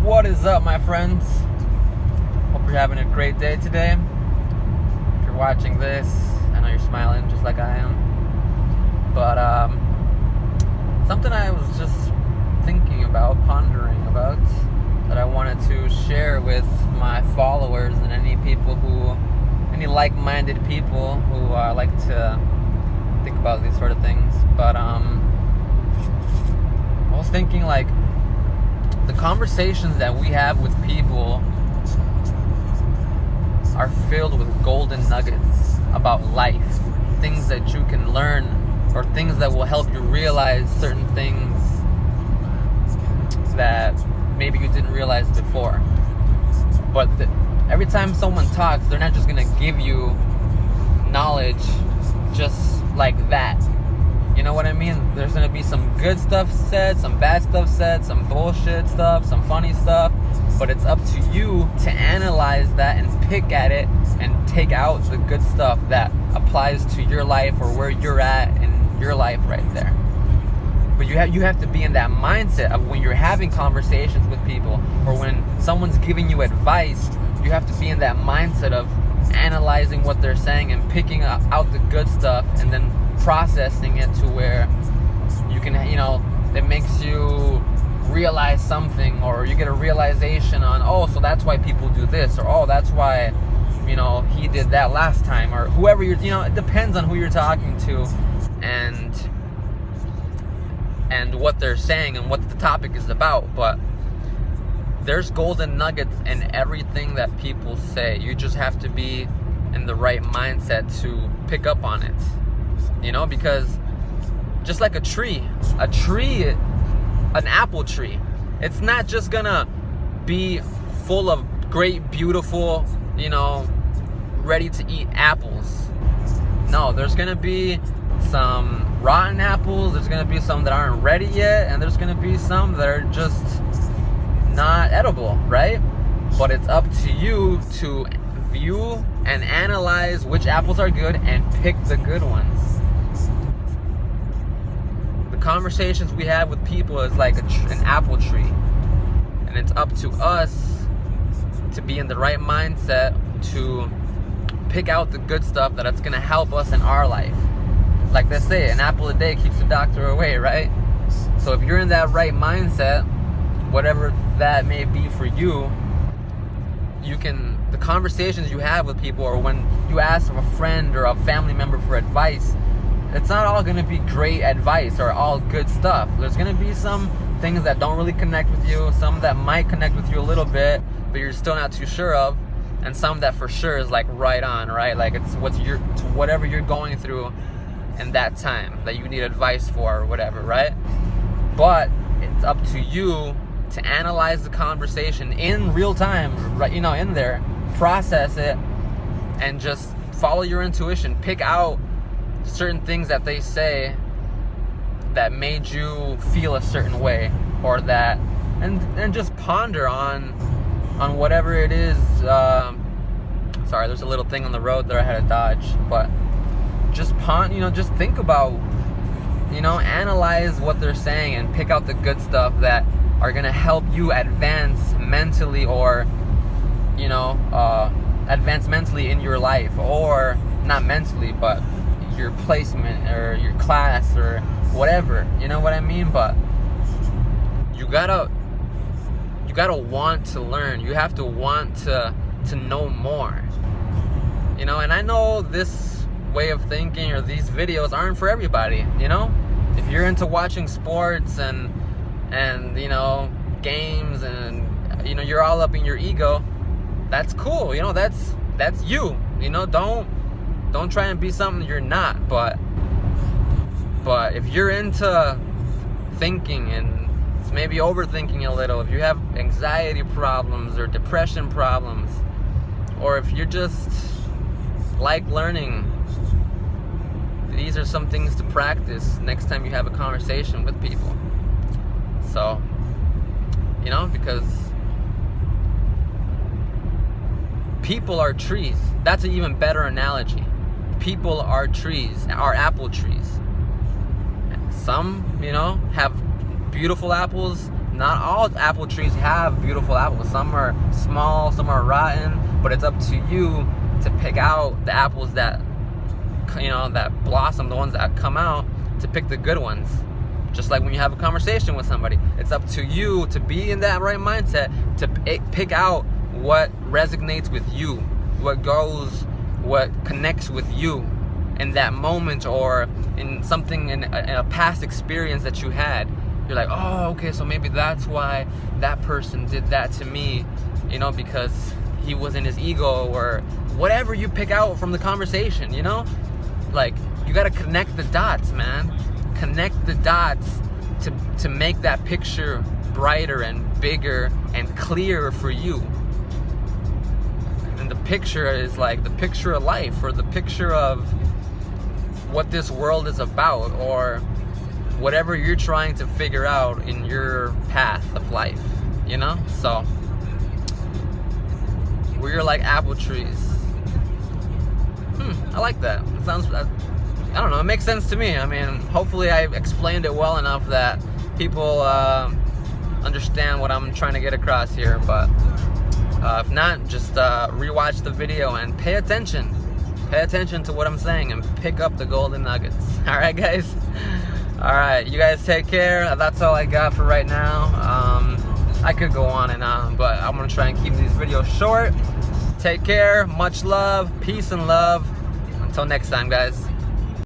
What is up, my friends? Hope you're having a great day today. If you're watching this, I know you're smiling just like I am. But something I was just thinking about, pondering about, that I wanted to share with my followers and any like-minded people who like to think about these sort of things. But I was thinking, like, the conversations that we have with people are filled with golden nuggets about life, things that you can learn, or things that will help you realize certain things that maybe you didn't realize before. But every time someone talks, they're not just going to give you knowledge just like that. You know what I mean? There's going to be some good stuff said, some bad stuff said, some bullshit stuff, some funny stuff. But it's up to you to analyze that and pick at it and take out the good stuff that applies to your life or where you're at in your life right there. But you have to be in that mindset of when you're having conversations with people or when someone's giving you advice, you have to be in that mindset of analyzing what they're saying and picking out the good stuff and then processing it to where you can, it makes you realize something, or you get a realization on, so that's why people do this, or that's why, he did that last time, or whoever you're, it depends on who you're talking to and what they're saying and what the topic is about. But there's golden nuggets in everything that people say. You just have to be in the right mindset to pick up on it. Because just like an apple tree, it's not just gonna be full of great, beautiful, ready to eat apples. No, there's gonna be some rotten apples, there's gonna be some that aren't ready yet, and there's gonna be some that are just not edible, right? But it's up to you to view and analyze which apples are good and pick the good ones. Conversations we have with people is like an apple tree, and it's up to us to be in the right mindset to pick out the good stuff that's going to help us in our life. Like they say, an apple a day keeps the doctor away, right? So if you're in that right mindset, whatever that may be for you, the conversations you have with people, or when you ask a friend or a family member for advice, it's not all going to be great advice or all good stuff. There's going to be some things that don't really connect with you, some that might connect with you a little bit, but you're still not too sure of, and some that for sure is like right on, right? Like it's whatever you're going through in that time that you need advice for or whatever, right? But it's up to you to analyze the conversation in real time, right? In there, process it, and just follow your intuition. Pick out certain things that they say that made you feel a certain way, or that, and just ponder on whatever it is. Sorry, there's a little thing on the road that I had to dodge, but just just think about, analyze what they're saying and pick out the good stuff that are gonna help you advance mentally, or advance mentally in your life, or not mentally, but your placement or your class or whatever, you know what I mean? But you gotta want to learn. You have to want to know more, and I know this way of thinking or these videos aren't for everybody. If you're into watching sports and games, and you're all up in your ego, that's cool. That's you. Don't try and be something you're not. But if you're into thinking and maybe overthinking a little, if you have anxiety problems or depression problems, or if you're just like learning, these are some things to practice next time you have a conversation with people. So, because people are trees. That's an even better analogy. People are trees, are apple trees. Some, have beautiful apples, not all apple trees have beautiful apples. Some are small, some are rotten, but it's up to you to pick out the apples that, you know, that blossom, the ones that come out, to pick the good ones. Just like when you have a conversation with somebody, it's up to you to be in that right mindset to pick out what resonates with you, what connects with you in that moment, or in something in a past experience that you had. You're like, oh, okay, so maybe that's why that person did that to me, you know, because he was in his ego, or whatever you pick out from the conversation, you know? Like, you gotta connect the dots, man. Connect the dots to make that picture brighter and bigger and clearer for you. And the picture is like the picture of life, or the picture of what this world is about, or whatever you're trying to figure out in your path of life, you know? So we're like apple trees. I like that. It sounds, I don't know, it makes sense to me. I mean, hopefully I explained it well enough that people understand what I'm trying to get across here. But if not, just rewatch the video and pay attention. Pay attention to what I'm saying and pick up the golden nuggets. All right, guys? All right, you guys take care. That's all I got for right now. I could go on and on, but I'm going to try and keep these videos short. Take care. Much love. Peace and love. Until next time, guys.